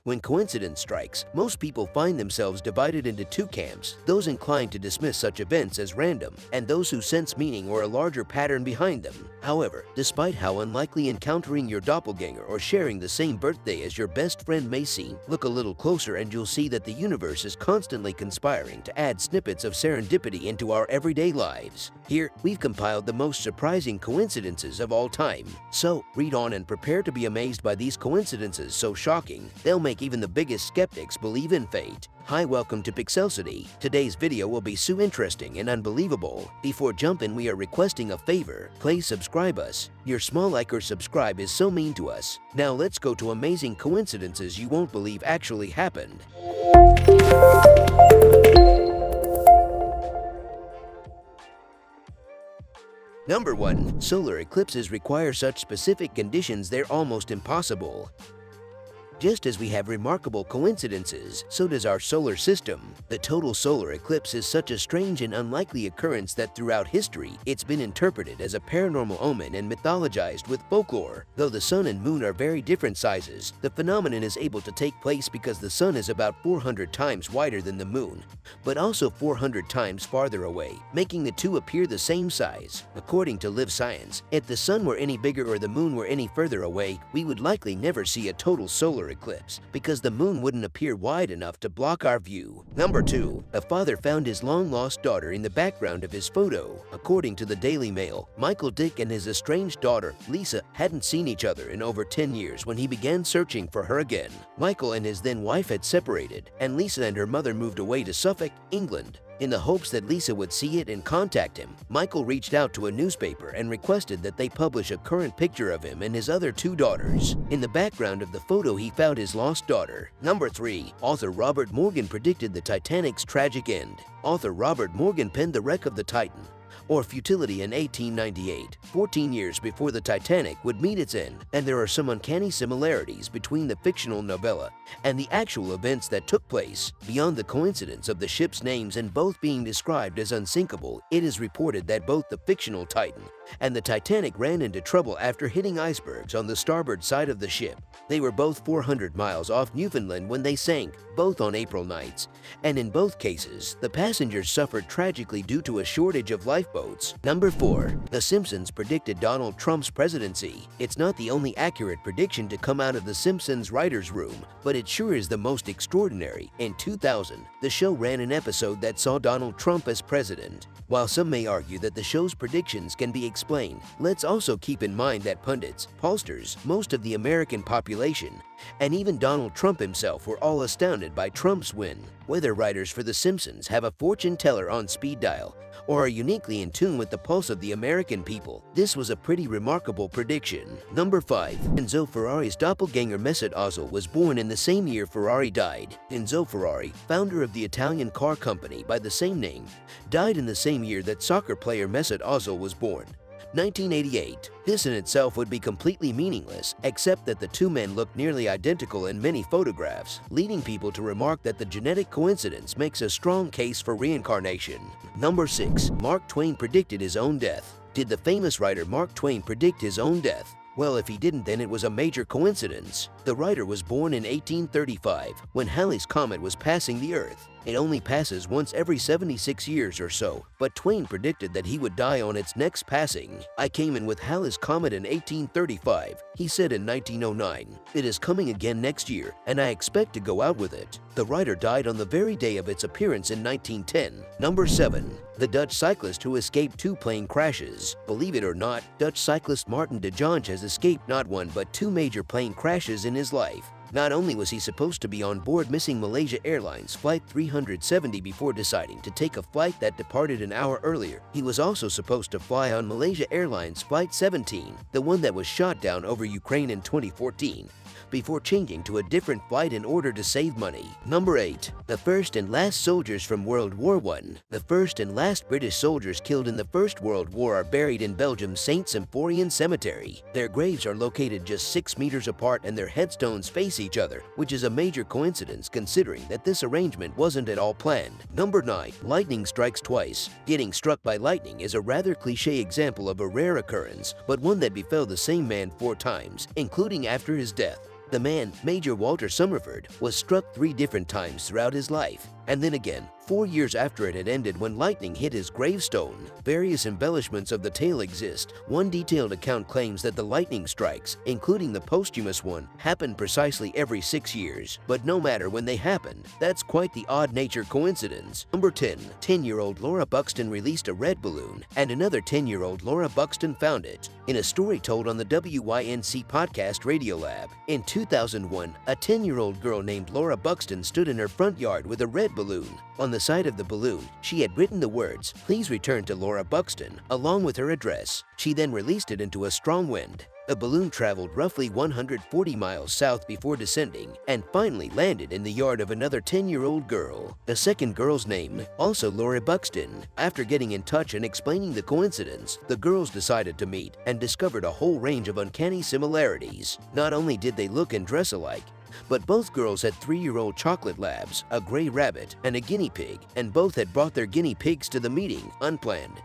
When coincidence strikes, most people find themselves divided into two camps: those inclined to dismiss such events as random, and those who sense meaning or a larger pattern behind them. However, despite how unlikely encountering your doppelganger or sharing the same birthday as your best friend may seem, look a little closer and you'll see that the universe is constantly conspiring to add snippets of serendipity into our everyday lives. Here, we've compiled the most surprising coincidences of all time. So, read on and prepare to be amazed by these coincidences so shocking, they'll make even the biggest skeptics believe in fate. Hi, welcome to Pixelcity. Today's video will be so interesting and unbelievable. Before jumping, we are requesting a favor. Please subscribe us. Your small like or subscribe is so mean to us. Now let's go to amazing coincidences you won't believe actually happened. Number 1. Solar eclipses require such specific conditions they're almost impossible. Just as we have remarkable coincidences, so does our solar system. The total solar eclipse is such a strange and unlikely occurrence that throughout history, it's been interpreted as a paranormal omen and mythologized with folklore. Though the sun and moon are very different sizes, the phenomenon is able to take place because the sun is about 400 times wider than the moon, but also 400 times farther away, making the two appear the same size. According to Live Science, if the sun were any bigger or the moon were any further away, we would likely never see a total solar eclipse because the moon wouldn't appear wide enough to block our view. Number 2. A father found his long-lost daughter in the background of his photo. According to the Daily Mail, Michael Dick and his estranged daughter, Lisa, hadn't seen each other in over 10 years when he began searching for her again. Michael and his then-wife had separated, and Lisa and her mother moved away to Suffolk, England. In the hopes that Lisa would see it and contact him, Michael reached out to a newspaper and requested that they publish a current picture of him and his other two daughters. In the background of the photo, he found his lost daughter. Number 3. Author Robert Morgan predicted the Titanic's tragic end. Author Robert Morgan penned The Wreck of the Titan, or Futility, in 1898, 14 years before the Titanic would meet its end, and there are some uncanny similarities between the fictional novella and the actual events that took place. Beyond the coincidence of the ship's names and both being described as unsinkable, it is reported that both the fictional Titan and the Titanic ran into trouble after hitting icebergs on the starboard side of the ship. They were both 400 miles off Newfoundland when they sank, both on April nights, and in both cases, the passengers suffered tragically due to a shortage of lifeboats. Number 4. The Simpsons predicted Donald Trump's presidency. It's not the only accurate prediction to come out of the Simpsons writer's room, but it sure is the most extraordinary. In 2000, the show ran an episode that saw Donald Trump as president. While some may argue that the show's predictions can be explained, let's also keep in mind that pundits, pollsters, most of the American population, and even Donald Trump himself were all astounded by Trump's win. Weather writers for The Simpsons have a fortune teller on speed dial, or are uniquely in tune with the pulse of the American people. This was a pretty remarkable prediction. Number 5. Enzo Ferrari's doppelganger Mesut Ozil was born in the same year Ferrari died. Enzo Ferrari, founder of the Italian car company by the same name, died in the same year that soccer player Mesut Ozil was born, 1988. This in itself would be completely meaningless, except that the two men looked nearly identical in many photographs, leading people to remark that the genetic coincidence makes a strong case for reincarnation. Number 6. Mark Twain predicted his own death. Did the famous writer Mark Twain predict his own death? Well, if he didn't, then it was a major coincidence. The writer was born in 1835, when Halley's Comet was passing the Earth. It only passes once every 76 years or so, but Twain predicted that he would die on its next passing. "I came in with Halley's Comet in 1835, he said in 1909. It is coming again next year, and I expect to go out with it." The writer died on the very day of its appearance in 1910. Number 7. The Dutch cyclist who escaped 2 plane crashes. Believe it or not, Dutch cyclist Martin de Jonge has escaped not 1 but 2 major plane crashes in his life. Not only was he supposed to be on board missing Malaysia Airlines Flight 370 before deciding to take a flight that departed an hour earlier, he was also supposed to fly on Malaysia Airlines Flight 17, the one that was shot down over Ukraine in 2014. before changing to a different flight in order to save money. Number 8. The first and last soldiers from World War I. The first and last British soldiers killed in the First World War are buried in Belgium's St. Symphorien Cemetery. Their graves are located just 6 meters apart and their headstones face each other, which is a major coincidence considering that this arrangement wasn't at all planned. Number 9. Lightning strikes twice. Getting struck by lightning is a rather cliché example of a rare occurrence, but one that befell the same man 4 times, including after his death. The man, Major Walter Summerford, was struck 3 different times throughout his life, and then again 4 years after it had ended when lightning hit his gravestone. Various embellishments of the tale exist. One detailed account claims that the lightning strikes, including the posthumous one, happened precisely every 6 years. But no matter when they happened, that's quite the odd-natured coincidence. Number 10. 10-year-old Laura Buxton released a red balloon, and another 10-year-old Laura Buxton found it. In a story told on the WYNC podcast Radiolab, in 2001, a 10-year-old girl named Laura Buxton stood in her front yard with a red balloon. On the side of the balloon, she had written the words, "Please return to Laura Buxton," along with her address. She then released it into a strong wind. The balloon traveled roughly 140 miles south before descending and finally landed in the yard of another 10-year-old girl. The second girl's name, also Laura Buxton. After getting in touch and explaining the coincidence, the girls decided to meet and discovered a whole range of uncanny similarities. Not only did they look and dress alike, but both girls had 3-year-old chocolate labs, a gray rabbit, and a guinea pig, and both had brought their guinea pigs to the meeting, unplanned.